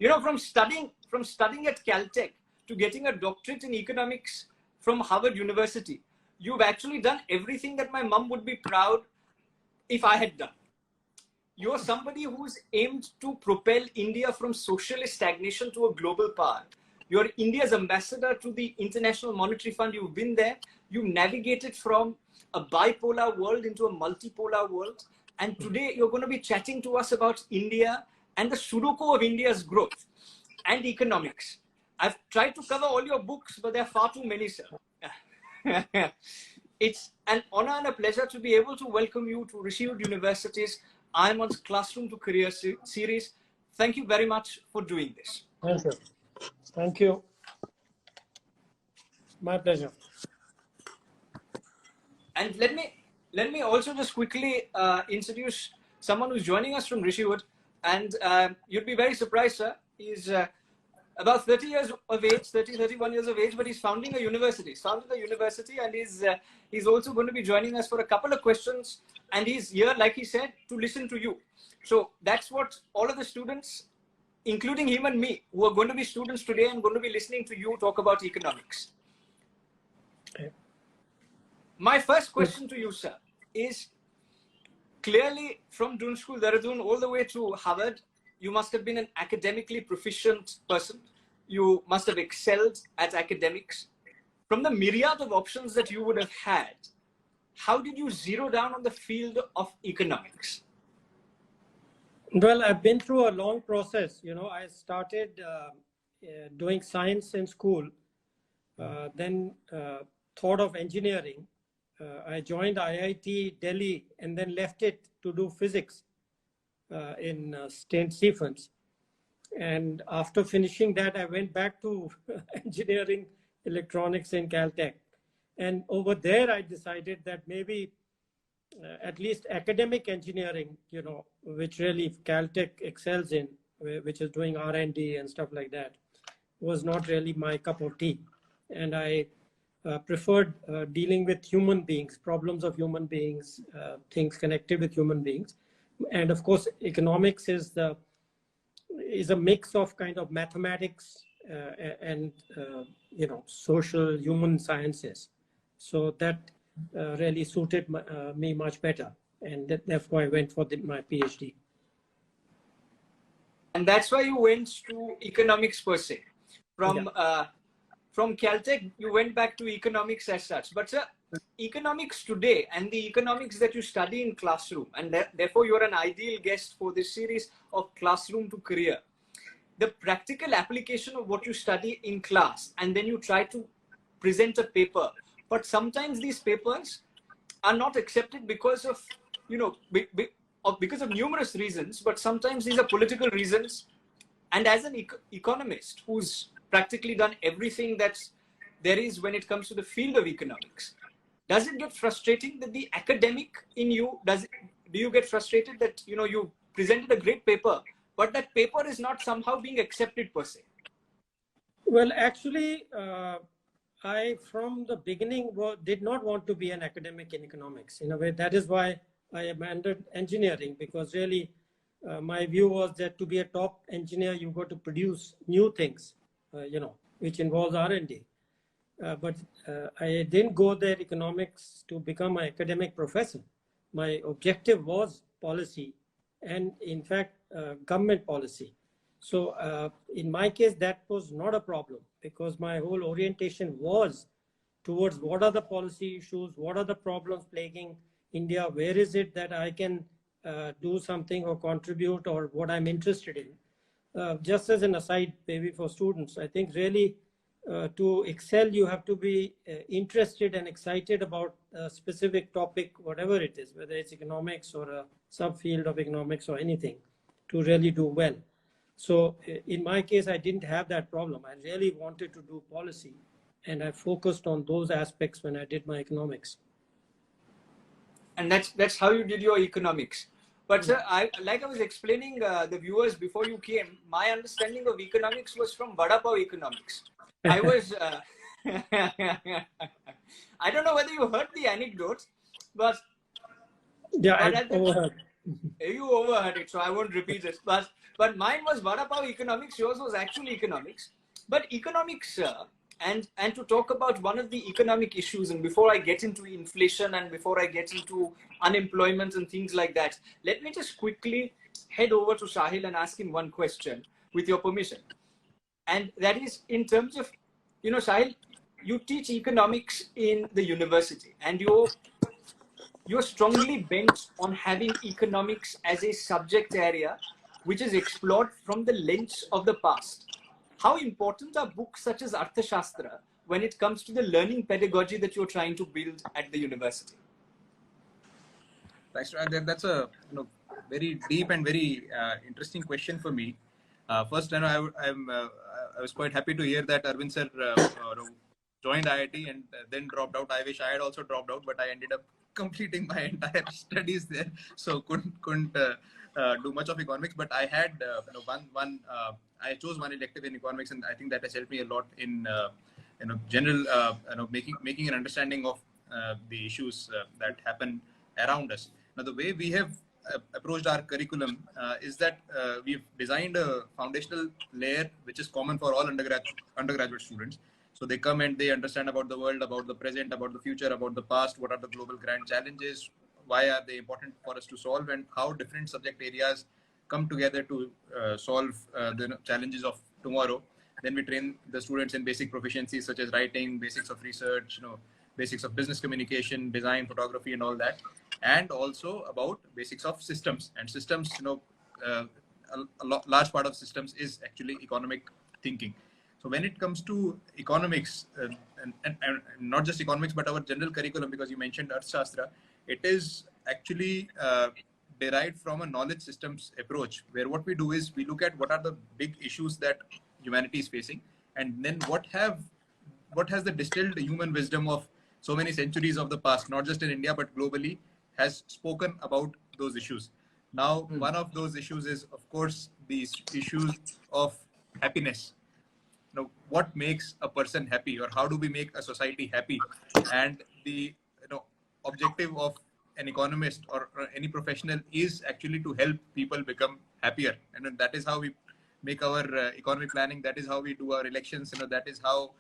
You know, from studying at Caltech to getting a doctorate in economics from Harvard University, you've actually done everything that my mom would be proud if I had done. You're somebody who's aimed to propel India from socialist stagnation to a global power. You're India's ambassador to the International Monetary Fund. You've been there. You navigated from a bipolar world into a multipolar world. And today you're going to be chatting to us about India and the Sudoku of India's growth and economics. I've tried to cover all your books, but there are far too many, sir. It's an honor and a pleasure to be able to welcome you to Rishabh University's I.I.M.U.N's Classroom to Career series. Thank you very much for doing this. Thank you. Thank you. My pleasure. And let me also just quickly introduce someone who's joining us from Rishabh. And you'd be very surprised, sir. He's about 30 years of age, 31 years of age, but he's founding a university. He's founded a university, and he's also going to be joining us for a couple of questions. And he's here, like he said, to listen to you. So that's what all of the students, including him and me, who are going to be students today and going to be listening to you talk about economics. Okay. My first question to you, sir, is clearly from Doon School, Dehradun, all the way to Harvard, you must have been an academically proficient person. You must have excelled at academics. From the myriad of options that you would have had, how did you zero down on the field of economics? Well, I've been through a long process. You know, I started doing science in school, then thought of engineering. I joined IIT Delhi and then left it to do physics in St. Stephens. And after finishing that, I went back to engineering electronics in Caltech. And over there, I decided that maybe at least academic engineering, you know, which really Caltech excels in, which is doing R&D and stuff like that, was not really my cup of tea. And I preferred dealing with human beings, problems of human beings, things connected with human beings. And of course, economics is a mix of kind of mathematics and you know, social human sciences. So that really suited me much better, and therefore I went for my PhD. And that's why you went to economics per se. From Caltech, you went back to economics as such. But sir, economics today and the economics that you study in classroom, and therefore you're an ideal guest for this series of Classroom to Career. The practical application of what you study in class, and then you try to present a paper. But sometimes these papers are not accepted because of, you know, because of numerous reasons, but sometimes these are political reasons. And as an economist who's practically done everything that there is when it comes to the field of economics, does it get frustrating that the academic in you, do you get frustrated that, you know, you presented a great paper, but that paper is not somehow being accepted per se? Well, actually, I, from the beginning, did not want to be an academic in economics. In a way, that is why I abandoned engineering, because really my view was that to be a top engineer, you've got to produce new things, you know, which involves R&D. But I didn't go there economics to become an academic professor. My objective was policy and, in fact, government policy. So in my case, that was not a problem, because my whole orientation was towards what are the policy issues, what are the problems plaguing India, where is it that I can do something or contribute, or what I'm interested in. Just as an aside, maybe for students, I think really to excel, you have to be interested and excited about a specific topic, whatever it is, whether it's economics or a subfield of economics or anything, to really do well. So in my case, I didn't have that problem. I really wanted to do policy, and I focused on those aspects when I did my economics. And that's how you did your economics. But sir, like I was explaining the viewers before you came, my understanding of economics was from Vada Pav economics. I was, I don't know whether you heard the anecdote, but yeah, I overheard. You overheard it, so I won't repeat it. But But mine was Vada Pav economics. Yours was actually economics. But economics, and to talk about one of the economic issues, and before I get into inflation and before I get into unemployment and things like that, let me just quickly head over to Sahil and ask him one question, with your permission. And that is in terms of, Sahil, you teach economics in the university, and you're strongly bent on having economics as a subject area which is explored from the lens of the past. How important are books such as Arthashastra when it comes to the learning pedagogy that you're trying to build at the university? Thanks. That's a very deep and very interesting question for me. First, I was quite happy to hear that Arvind sir joined IIT and then dropped out. I wish I had also dropped out, but I ended up completing my entire studies there, so couldn't do much of economics. But I had I chose one elective in economics, and I think that has helped me a lot in general making an understanding of the issues that happen around us. Now, the way we have approached our curriculum is that we've designed a foundational layer which is common for all undergraduate students. So they come and they understand about the world, about the present, about the future, about the past, what are the global grand challenges, why are they important for us to solve, and how different subject areas come together to solve the challenges of tomorrow. Then we train the students in basic proficiencies such as writing, basics of research, basics of business communication, design, photography, and all that. And also about basics of systems. And systems, large part of systems is actually economic thinking. So when it comes to economics, and not just economics, but our general curriculum, because you mentioned Arthashastra, it is actually derived from a knowledge systems approach, where what we do is we look at what are the big issues that humanity is facing, and then what has the distilled human wisdom of so many centuries of the past, not just in India, but globally, has spoken about those issues. Now, one of those issues is, of course, these issues of happiness. What makes a person happy, or how do we make a society happy? And the objective of an economist or any professional is actually to help people become happier. And that is how we make our economic planning. That is how we do our elections. That is how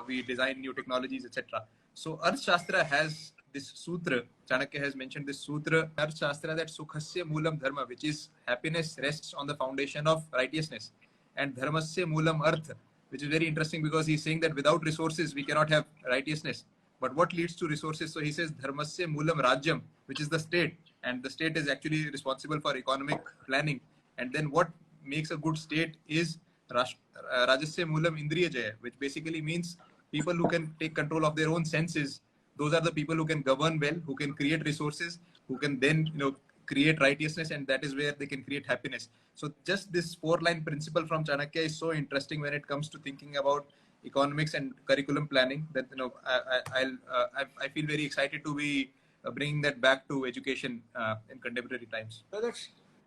we design new technologies, etc. So Arthashastra has this sutra. Chanakya has mentioned this sutra, Arthashastra, that sukhasya moolam dharma, which is happiness rests on the foundation of righteousness, and dharmasya moolam artha, which is very interesting because he's saying that without resources we cannot have righteousness. But what leads to resources? So he says dharmasya moolam rajyam, which is the state, and the state is actually responsible for economic planning. And then what makes a good state is rajasya moolam indriya jaya, which basically means people who can take control of their own senses. Those are the people who can govern well, who can create resources, who can then create righteousness, and that is where they can create happiness. So just this 4-line principle from Chanakya is so interesting when it comes to thinking about economics and curriculum planning, that I feel very excited to be bringing that back to education in contemporary times. So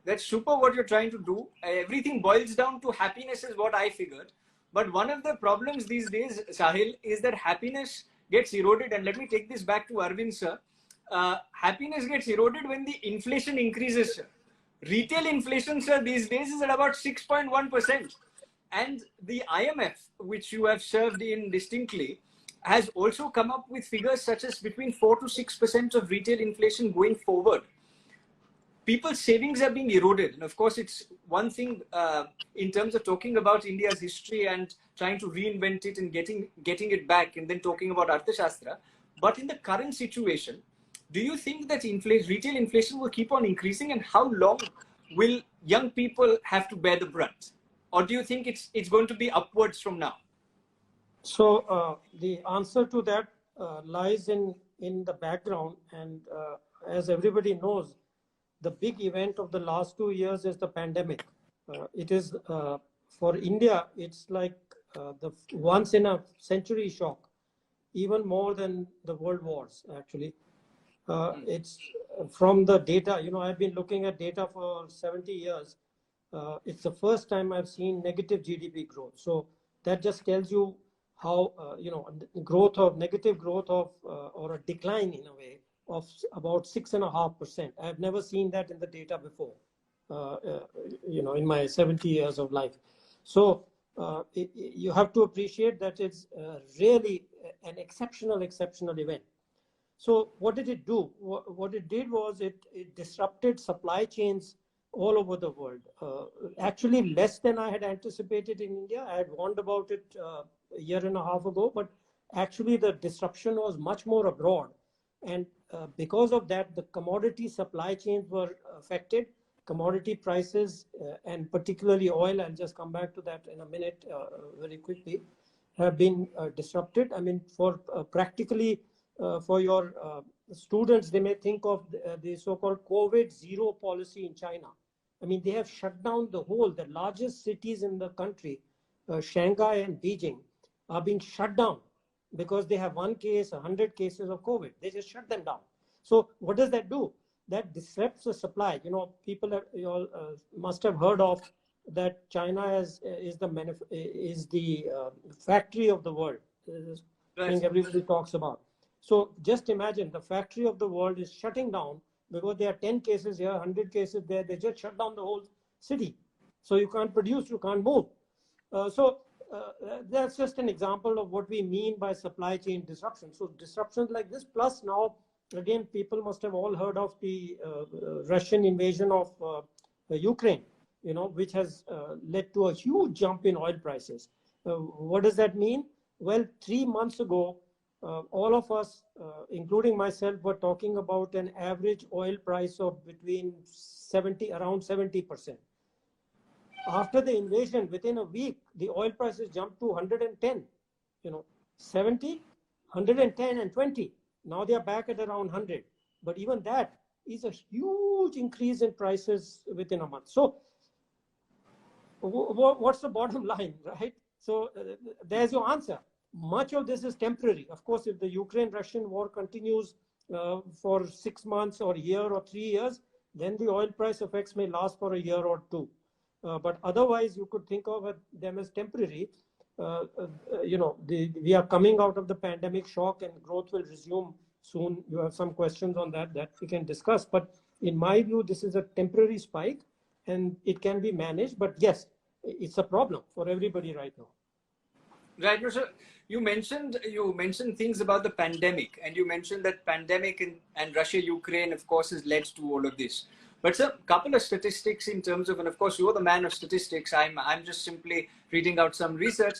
that's super what you're trying to do. Everything boils down to happiness is what I figured. But one of the problems these days, Sahil, is that happiness gets eroded. And let me take this back to Arvind sir. Happiness gets eroded when the inflation increases, sir. Retail inflation, sir, these days is at about 6.1%. And the IMF, which you have served in distinctly, has also come up with figures such as between 4 to 6% of retail inflation going forward. People's savings are being eroded. And of course, it's one thing in terms of talking about India's history and trying to reinvent it and getting it back, and then talking about Arthashastra. But in the current situation, do you think that retail inflation will keep on increasing, and how long will young people have to bear the brunt? Or do you think it's going to be upwards from now? So the answer to that lies in the background. And as everybody knows, the big event of the last 2 years is the pandemic. It is, for India, it's like the once in a century shock, even more than the world wars, actually. It's from the data, I've been looking at data for 70 years. It's the first time I've seen negative GDP growth. So that just tells you how, negative growth of, or a decline in a way, of about 6.5%. I've never seen that in the data before. in my 70 years of life. So you have to appreciate that it's really an exceptional event. So what did it do? What it did was it disrupted supply chains all over the world. Actually, less than I had anticipated in India. I had warned about it a year and a half ago, but actually the disruption was much more abroad. And because of that, the commodity supply chains were affected. Commodity prices, and particularly oil, I'll just come back to that in a minute very quickly, have been disrupted. I mean, for practically for your students, they may think of the so-called COVID zero policy in China. I mean, they have shut down the largest cities in the country, Shanghai and Beijing, are being shut down because they have 1 case, 100 cases of COVID. They just shut them down. So what does that do? That disrupts the supply. People you all must have heard of that China is the factory of the world. I think everybody talks about. So just imagine the factory of the world is shutting down because there are 10 cases here, 100 cases there. They just shut down the whole city. So you can't produce, you can't move. That's just an example of what we mean by supply chain disruption. So disruptions like this, plus now, again, people must have all heard of the Russian invasion of Ukraine, which has led to a huge jump in oil prices. What does that mean? Well, 3 months ago, all of us, including myself, were talking about an average oil price of between around 70%. After the invasion, within a week, the oil prices jumped to 110, 70, 110 and 20. Now they are back at around 100. But even that is a huge increase in prices within a month. So what's the bottom line, right? So there's your answer. Much of this is temporary. Of course, if the Ukraine-Russian war continues for 6 months or a year or 3 years, then the oil price effects may last for a year or two. But otherwise, you could think of them as temporary. We are coming out of the pandemic shock and growth will resume soon. You have some questions on that we can discuss. But in my view, this is a temporary spike and it can be managed. But yes, it's a problem for everybody right now. Right, so you mentioned things about the pandemic, and you mentioned that pandemic and Russia-Ukraine, of course, has led to all of this. But a couple of statistics in terms of, and of course, you're the man of statistics. I'm just simply reading out some research.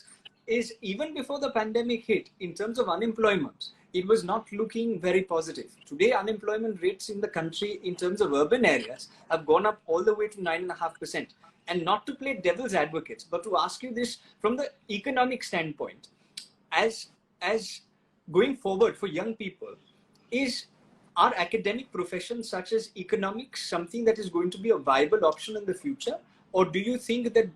Is even before the pandemic hit, in terms of unemployment, it was not looking very positive. Today, unemployment rates in the country, in terms of urban areas, have gone up all the way to 9.5%. And not to play devil's advocates, but to ask you this from the economic standpoint, as going forward for young people, are academic professions such as economics something that is going to be a viable option in the future? Or do you think that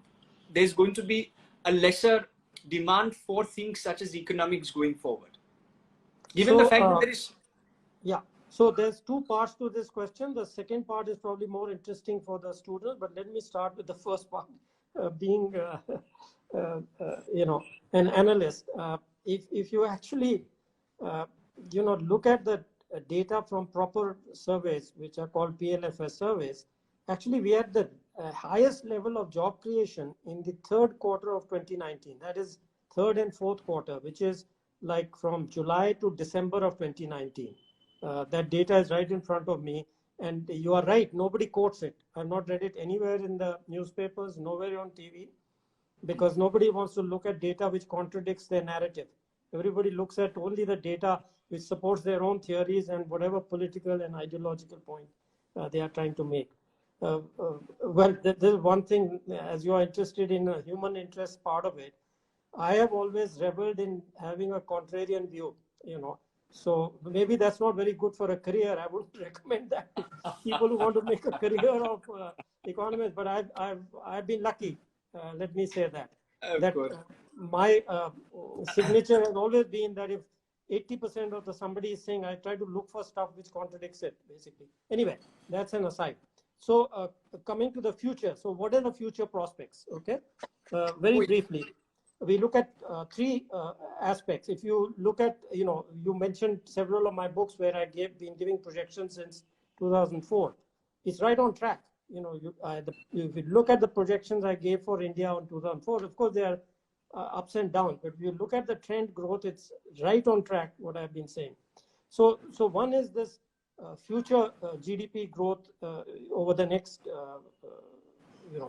there's going to be a lesser demand for things such as economics going forward? Given the fact that there is... Yeah. So there's two parts to this question. The second part is probably more interesting for the students, but let me start with the first part. Being, an analyst, if you actually, look at the data from proper surveys, which are called PLFS surveys, actually we had the highest level of job creation in the third quarter of 2019. That is third and fourth quarter, which is like from July to December of 2019. That data is right in front of me, and you are right, nobody quotes it. I've not read it anywhere in the newspapers, nowhere on TV, because nobody wants to look at data which contradicts their narrative. Everybody looks at only the data which supports their own theories and whatever political and ideological point they are trying to make. Well, there's one thing, as you are interested in a human interest part of it, I have always reveled in having a contrarian view, So maybe that's not very good for a career. I wouldn't recommend that to people who want to make a career of economists. But I've been lucky. Let me say that. My signature has always been that if 80% of somebody is saying, I try to look for stuff which contradicts it, basically. Anyway, that's an aside. So coming to the future. So what are the future prospects? Okay, very briefly. We look at three aspects. If you look at, you mentioned several of my books where I been giving projections since 2004. It's right on track. if you look at the projections I gave for India in 2004, of course, they are ups and downs. But if you look at the trend growth, it's right on track, what I've been saying. So one is this future GDP growth over the next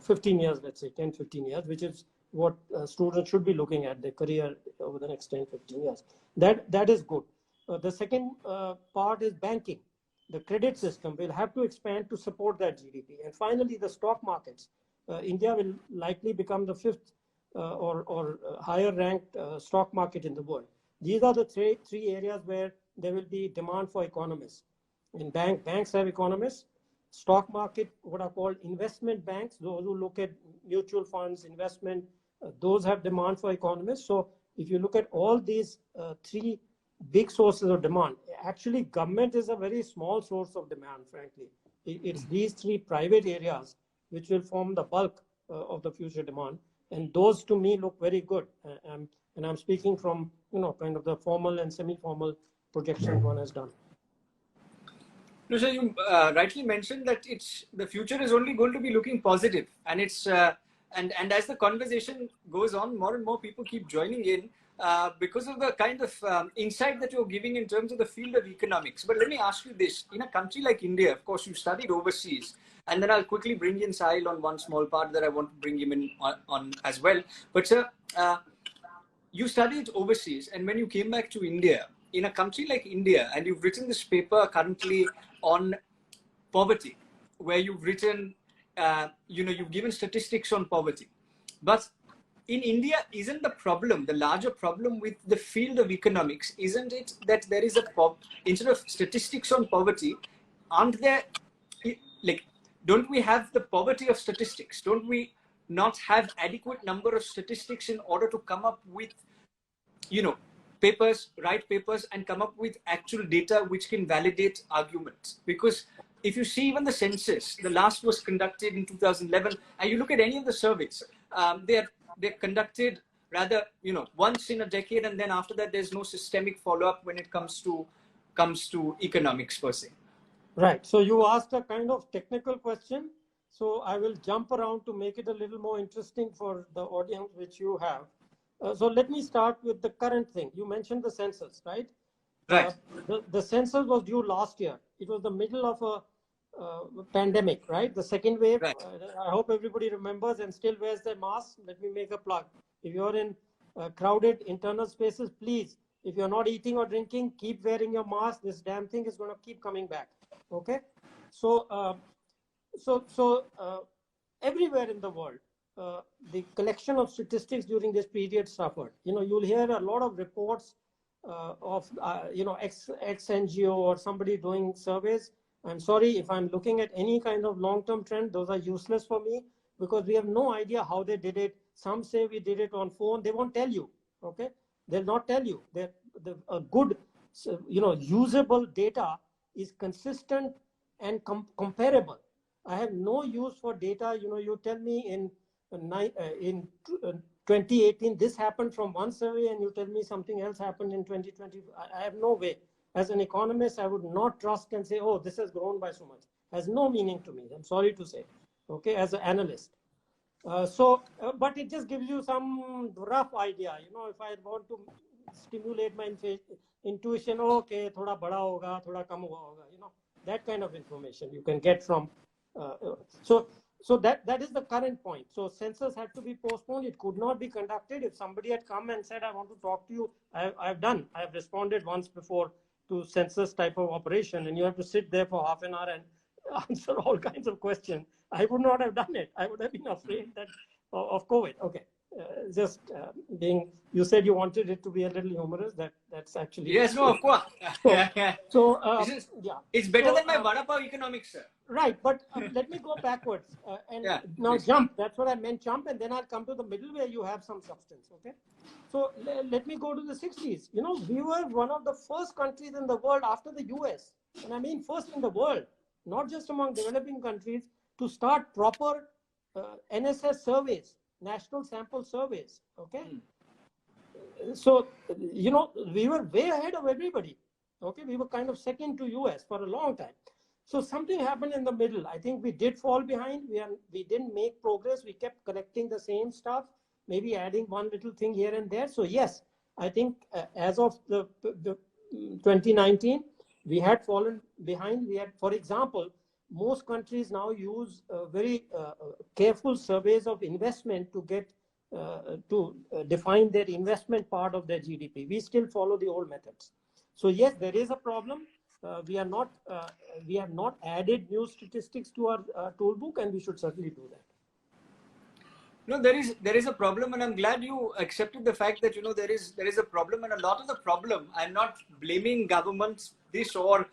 15 years, let's say 10, 15 years, which is what students should be looking at their career over the next 10, 15 years. That is good. The second part is banking. The credit system will have to expand to support that GDP. And finally, the stock markets. India will likely become the fifth or higher ranked stock market in the world. These are the three areas where there will be demand for economists. In banks have economists. Stock market, what are called investment banks, those who look at mutual funds, investment, those have demand for economists. So if you look at all these three big sources of demand, actually government is a very small source of demand, frankly. It's these three private areas which will form the bulk of the future demand. And those to me look very good. And I'm speaking from, kind of the formal and semi-formal projection one has done. No, sir, you rightly mentioned that the future is only going to be looking positive, and and as the conversation goes on, more and more people keep joining in because of the kind of insight that you're giving in terms of the field of economics. But let me ask you this: in a country like India, of course, you studied overseas, and then I'll quickly bring in Sahil on one small part that I want to bring him in on as well. But sir, you studied overseas, and when you came back to India, in a country like India, and you've written this paper currently on poverty, where you've written, you've given statistics on poverty. But in India, isn't the larger problem with the field of economics, isn't it that there is instead of statistics on poverty, aren't there, don't we have the poverty of statistics? Don't we not have adequate number of statistics in order to come up with, write papers and come up with actual data which can validate arguments? Because if you see even the census, the last was conducted in 2011, and you look at any of the surveys, they're conducted rather, once in a decade, and then after that, there's no systemic follow-up when it comes to economics per se. Right. So you asked a kind of technical question. So I will jump around to make it a little more interesting for the audience which you have. So let me start with the current thing. You mentioned the census, right? Right. The census was due last year. It was the middle of a pandemic, right? The second wave. Right. I hope everybody remembers and still wears their mask. Let me make a plug. If you're in crowded internal spaces, please, if you're not eating or drinking, keep wearing your mask. This damn thing is going to keep coming back. Okay? So, everywhere in the world, the collection of statistics during this period suffered. You'll hear a lot of reports of, ex-NGO or somebody doing surveys. I'm sorry if I'm looking at any kind of long-term trend. Those are useless for me because we have no idea how they did it. Some say we did it on phone. They won't tell you. Okay, they'll not tell you. A good, usable data is consistent and comparable. I have no use for data. You tell me in 2018 this happened from one survey, and you tell me something else happened in 2020. I have no way. As an economist, I would not trust and say, oh, this has grown by so much. It has no meaning to me. I'm sorry to say. Okay, as an analyst. But it just gives you some rough idea. If I want to stimulate my intuition, okay, thoda bada hoga, thoda kam hoga, that kind of information you can get from. So that is the current point. So census had to be postponed. It could not be conducted. If somebody had come and said, I want to talk to you, I have responded once before to census type of operation, and you have to sit there for half an hour and answer all kinds of questions. I would not have done it. I would have been afraid of COVID. Okay. You said you wanted it to be a little humorous. That's actually. Yes, no, of course. It's better than my vada pav economics, sir. Right, but let me go backwards now jump. That's what I meant, jump, and then I'll come to the middle where you have some substance. Okay, so let me go to the 60s. We were one of the first countries in the world after the US, and I mean first in the world, not just among developing countries, to start proper NSS surveys, national sample surveys. Okay, so we were way ahead of everybody. Okay, we were kind of second to US for a long time. So something happened in the middle. I think we did fall behind. We didn't make progress. We kept correcting the same stuff, maybe adding one little thing here and there. So yes, I think as of the 2019, we had fallen behind. We had, for example, most countries now use very careful surveys of investment to get to define their investment part of their GDP. We still follow the old methods. So yes, there is a problem. We have not added new statistics to our toolbook, and we should certainly do that. No, there is a problem, and I'm glad you accepted the fact that there is a problem, and a lot of the problem. I'm not blaming governments this or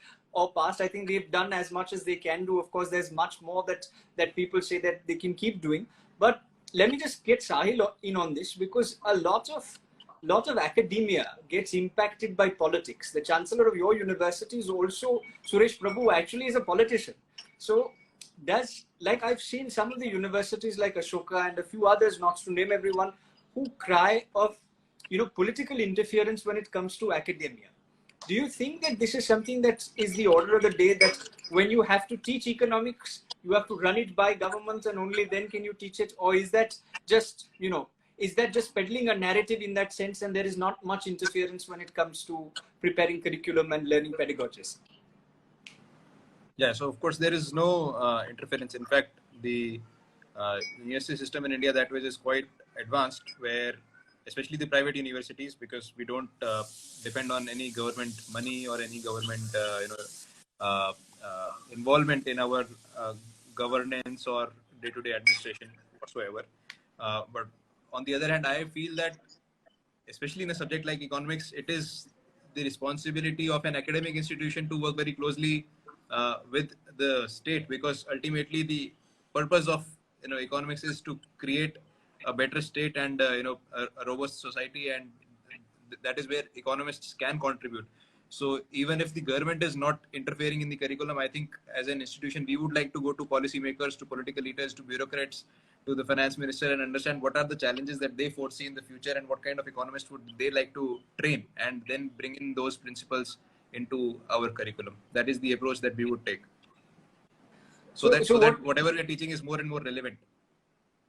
past. I think they've done as much as they can do. Of course, there's much more that people say that they can keep doing. But let me just get Sahil in on this, because a lot of academia gets impacted by politics. The chancellor of your university is also Suresh Prabhu, actually is a politician. So like I've seen some of the universities like Ashoka and a few others, not to name everyone, who cry of political interference when it comes to academia. Do you think that this is something that is the order of the day, that when you have to teach economics, you have to run it by governments and only then can you teach it? Or is that just peddling a narrative in that sense, and there is not much interference when it comes to preparing curriculum and learning pedagogies? Yeah, so of course there is no interference. In fact, the university system in India that way is quite advanced, where especially the private universities, because we don't depend on any government money or any government involvement in our governance or day-to-day administration whatsoever. But on the other hand, I feel that especially in a subject like economics, it is the responsibility of an academic institution to work very closely with the state, because ultimately the purpose of economics is to create a better state and a robust society, and that is where economists can contribute. So even if the government is not interfering in the curriculum, I think as an institution we would like to go to policymakers, to political leaders, to bureaucrats, to the finance minister, and understand what are the challenges that they foresee in the future and what kind of economists would they like to train, and then bring in those principles into our curriculum. That is the approach that we would take. So that whatever we are teaching is more and more relevant.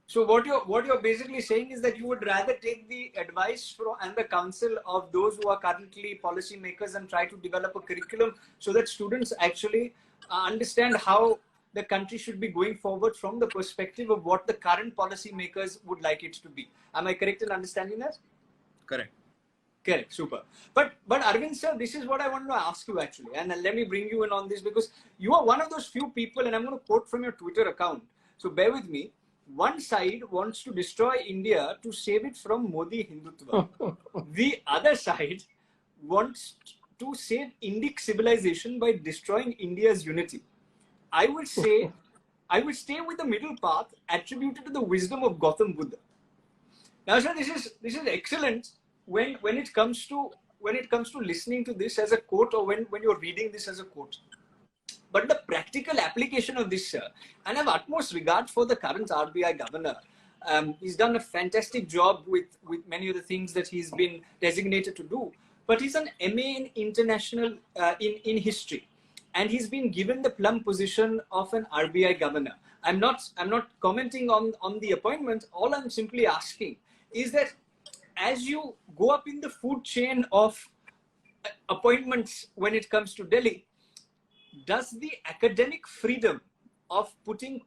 So what you're basically saying is that you would rather take the advice and the counsel of those who are currently policymakers and try to develop a curriculum so that students actually understand how the country should be going forward from the perspective of what the current policymakers would like it to be. Am I correct in understanding that? Correct. Correct, super. But Arvind sir, this is what I wanted to ask you actually, and let me bring you in on this, because you are one of those few people, and I'm going to quote from your Twitter account. So bear with me. One side wants to destroy India to save it from Modi Hindutva. The other side wants to save Indic civilization by destroying India's unity. I would say I would stay with the middle path attributed to the wisdom of Gautam Buddha. Now, sir, this is excellent when it comes to listening to this as a quote, or when you're reading this as a quote. But the practical application of this, sir, and I have utmost regard for the current RBI governor. He's done a fantastic job with many of the things that he's been designated to do. But he's an MA in international in history, and he's been given the plum position of an RBI governor. I'm not commenting on the appointment. All I'm simply asking is that as you go up in the food chain of appointments when it comes to Delhi, does the academic freedom of putting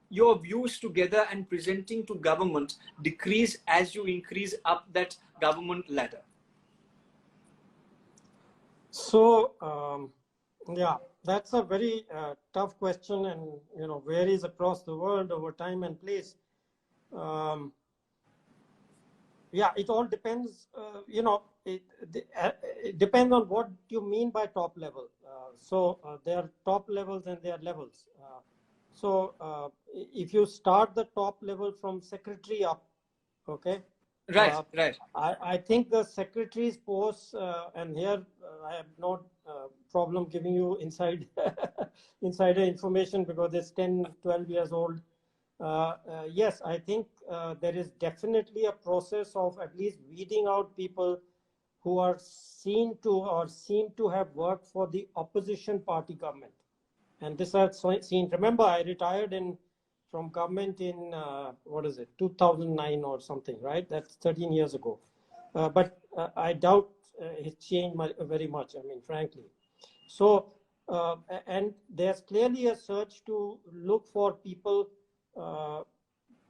your views together and presenting to government decrease as you increase up that government ladder? So, yeah, that's a very tough question, and varies across the world over time and place. Yeah, it all depends. It depends on what you mean by top level. There are top levels and there are levels. If you start the top level from secretary up, okay. Right. I think the secretary's posts, and here I have no problem giving you insider information because it's 10, 12 years old. Yes, I think there is definitely a process of at least weeding out people who are seen to or seem to have worked for the opposition party government. And this I've seen. Remember, I retired from government in, 2009 or something, right? That's 13 years ago. But I doubt it's changed very much, I mean, frankly. So, and there's clearly a search to look for people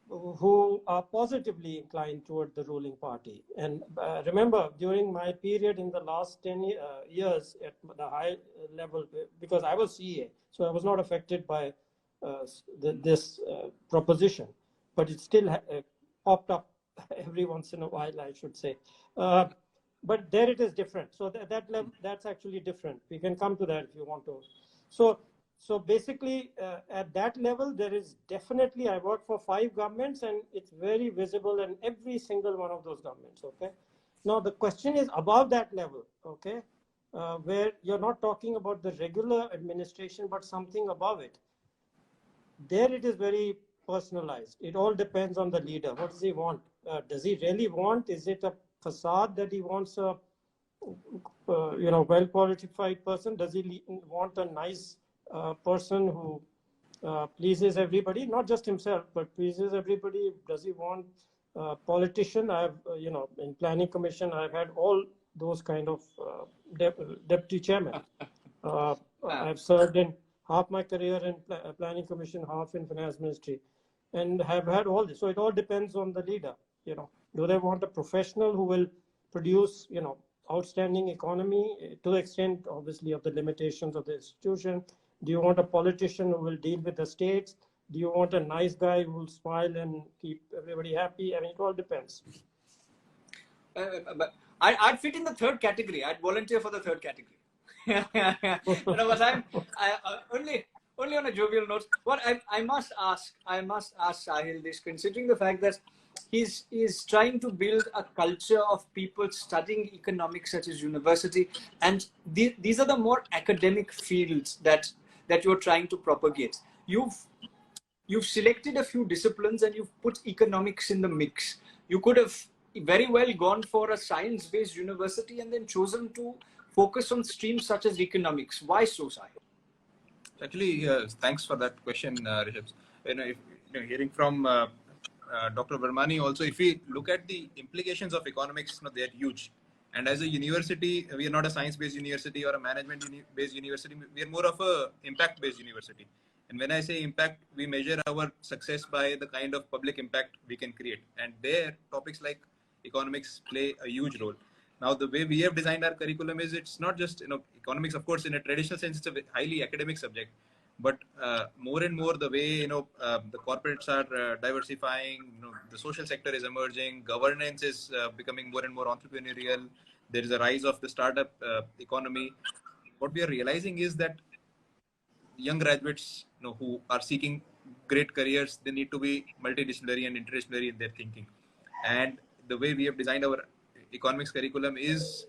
who are positively inclined toward the ruling party. And remember, during my period in the last 10 years at the high level, because I was CA, so I was not affected by this proposition, but it still popped up every once in a while, I should say. But there it is different. So that level, that's actually different. We can come to that if you want to. So basically, at that level, there is definitely, I work for 5 governments, and it's very visible in every single one of those governments, okay? Now, the question is above that level, okay, where you're not talking about the regular administration, but something above it. There it is very personalized. It all depends on the leader. What does he want? Does he really want? Is it a facade that he wants a well-qualified person? Does he want a nice person who pleases everybody, not just himself, but pleases everybody? Does he want a politician? I've, in planning commission, I've had all those kind of deputy chairman. I've served in half my career in planning commission, half in finance ministry, and have had all this. So it all depends on the leader. Do they want a professional who will produce, outstanding economy to the extent, obviously, of the limitations of the institution? Do you want a politician who will deal with the states? Do you want a nice guy who will smile and keep everybody happy? I mean, it all depends. But I'd fit in the third category. I'd volunteer for the third category. But I'm only on a jovial note. What I must ask Sahil this, considering the fact that he's trying to build a culture of people studying economics at his university, and these are the more academic fields that you're trying to propagate. You've selected a few disciplines and you've put economics in the mix. You could have very well gone for a science-based university and then chosen to focus on streams such as economics. Why so, Sahil? Actually, thanks for that question, Rishabh. Hearing from Dr. Virmani also, if we look at the implications of economics, they're huge. And as a university, we are not a science-based university or a management-based university. We are more of a impact-based university. And when I say impact, we measure our success by the kind of public impact we can create. And there, topics like economics play a huge role. Now, the way we have designed our curriculum is, it's not just, economics, of course, in a traditional sense, it's a highly academic subject. But more and more, the way, the corporates are diversifying, the social sector is emerging, governance is becoming more and more entrepreneurial. There is a rise of the startup economy. What we are realizing is that young graduates, who are seeking great careers, they need to be multidisciplinary and interdisciplinary in their thinking. And the way we have designed our economics curriculum is,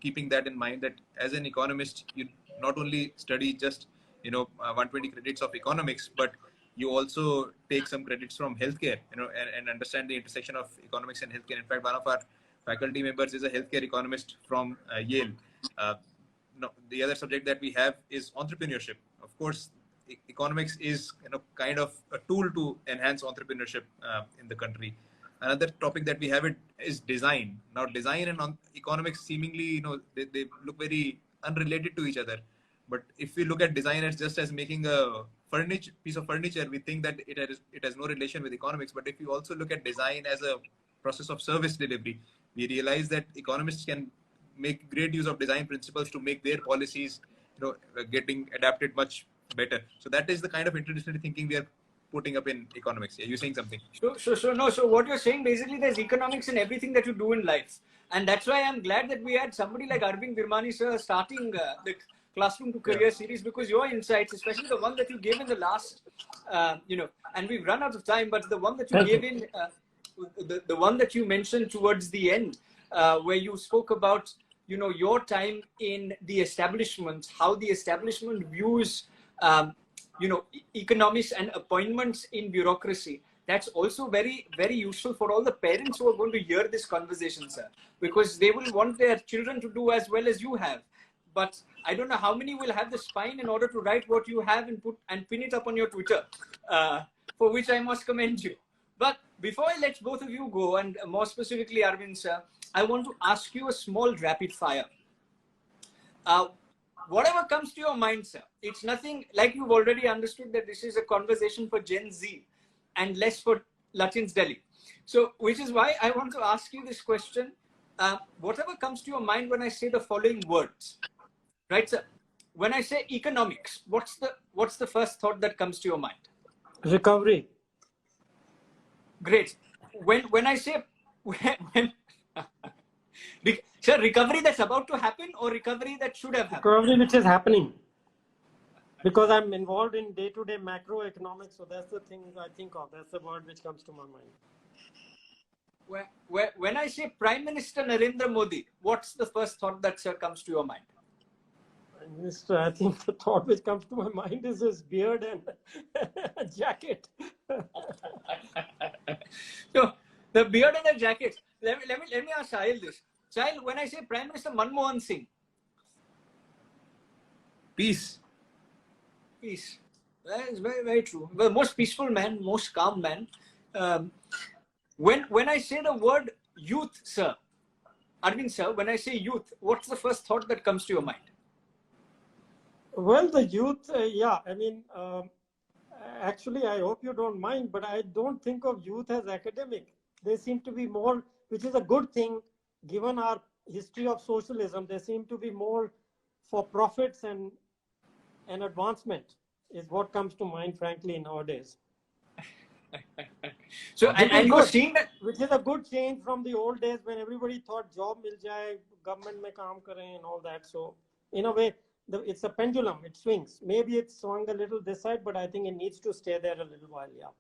keeping that in mind, that as an economist, you not only study just 120 credits of economics, but you also take some credits from healthcare, and understand the intersection of economics and healthcare. In fact, one of our faculty members is a healthcare economist from Yale. The other subject that we have is entrepreneurship. Of course, economics is kind of a tool to enhance entrepreneurship in the country. Another topic that we have is design. Now, design and economics seemingly, they look very unrelated to each other. But if we look at design as just as making a piece of furniture, we think that it has no relation with economics. But if you also look at design as a process of service delivery, we realize that economists can make great use of design principles to make their policies, getting adapted much better. So that is the kind of interdisciplinary thinking we are putting up in economics. Are you saying something? So what you're saying, basically, there's economics in everything that you do in life. And that's why I'm glad that we had somebody like Arvind Virmani, sir, starting the Classroom to Career series, because your insights, especially the one that you gave in the last, and we've run out of time, but the one that you gave in, the one that you mentioned towards the end, where you spoke about, your time in the establishment, how the establishment views, economics and appointments in bureaucracy. That's also very, very useful for all the parents who are going to hear this conversation, sir, because they will want their children to do as well as you have. but I don't know how many will have the spine in order to write what you have and pin it up on your Twitter, for which I must commend you. But before I let both of you go, and more specifically Arvind sir, I want to ask you a small rapid fire. Whatever comes to your mind, sir, it's nothing, like you've already understood that this is a conversation for Gen Z and less for Lutyens Delhi. So, which is why I want to ask you this question. Whatever comes to your mind when I say the following words, right, sir? When I say economics, what's the first thought that comes to your mind? Recovery. Great. When I say sir, recovery that's about to happen or recovery that should have happened? Recovery which is happening. Because I'm involved in day-to-day macroeconomics, so that's the thing I think of. That's the word which comes to my mind. When I say Prime Minister Narendra Modi, what's the first thought that, sir, comes to your mind? Prime Minister, I think the thought which comes to my mind is his beard and jacket. So, the beard and the jacket. Let me ask Sahil this. Sahil, when I say Prime Minister Manmohan Singh, Peace. peace. That is very, very true. The most peaceful man, most calm man. When I say the word youth, sir, Arvind sir, when I say youth, what's the first thought that comes to your mind? Well, the youth, yeah, I mean, actually, I hope you don't mind, but I don't think of youth as academic. They seem to be more, which is a good thing, given our history of socialism. They seem to be more for profits and advancement is what comes to mind, frankly, nowadays. So, and you're seeing that, which is a good change from the old days when everybody thought job mil jaye, government mein kaam kare and all that. So, in a way, it's a pendulum. It swings. Maybe it's swung a little this side, but I think it needs to stay there a little while. Yeah.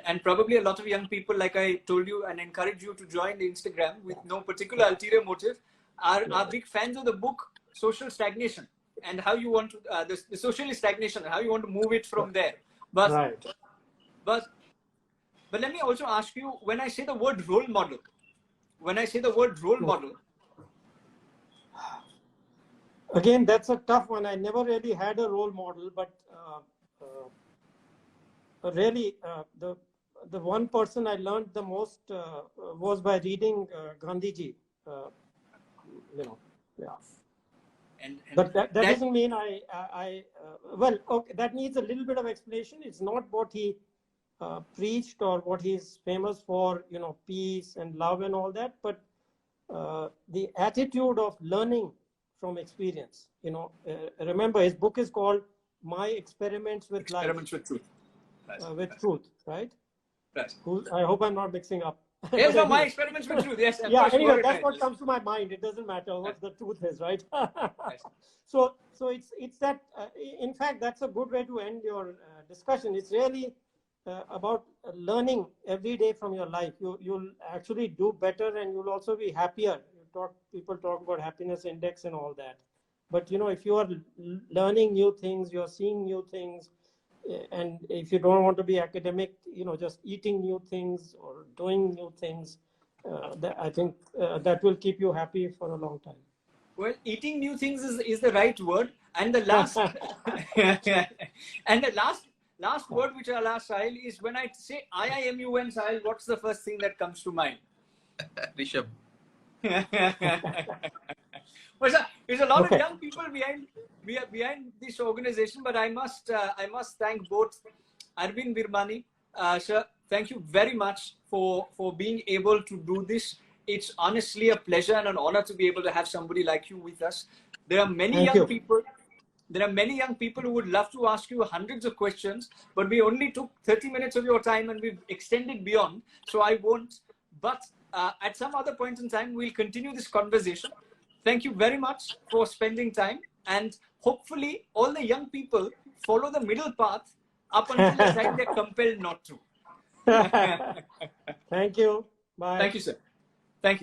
And probably a lot of young people, like I told you and encourage you to join the Instagram with no particular ulterior motive, are big fans of the book Social Stagnation and how you want to the socialist stagnation and how you want to move it from there. But right. But let me also ask you, when I say the word role model, again, that's a tough one. I never really had a role model, but really, the one person I learned the most was by reading Gandhiji. Yeah. But that doesn't mean well, okay, that needs a little bit of explanation. It's not what he preached or what he's famous for, peace and love and all that, but the attitude of learning from experience. Remember, his book is called My Experiments with Life. Experiments with Truth. With truth, right? Right. I hope I'm not mixing up. Yes, no, My Experiments with Truth. Yes. Yeah. Anyway, that's what comes to my mind. It doesn't matter what the truth is, right? Yes. So it's that. In fact, that's a good way to end your discussion. It's really about learning every day from your life. You'll actually do better, and you'll also be happier. People talk about happiness index and all that. But if you are learning new things, you're seeing new things. And if you don't want to be academic, just eating new things or doing new things, I think that will keep you happy for a long time. Well, eating new things is the right word. And the last and the last word which I'll ask Sahil is, when I say I.I.M.U.N, Sahil, what's the first thing that comes to mind? Rishabh. Well, sir, there's a lot of young people behind this organization, but I must thank both Arvind Virmani, sir. Thank you very much for being able to do this. It's honestly a pleasure and an honor to be able to have somebody like you with us. There are many young people. There are many young people who would love to ask you hundreds of questions, but we only took 30 minutes of your time and we've extended beyond. So I won't. But at some other point in time, we'll continue this conversation. Thank you very much for spending time, and hopefully all the young people follow the middle path up until the time they're compelled not to. Thank you. Bye. Thank you, sir. Thank you.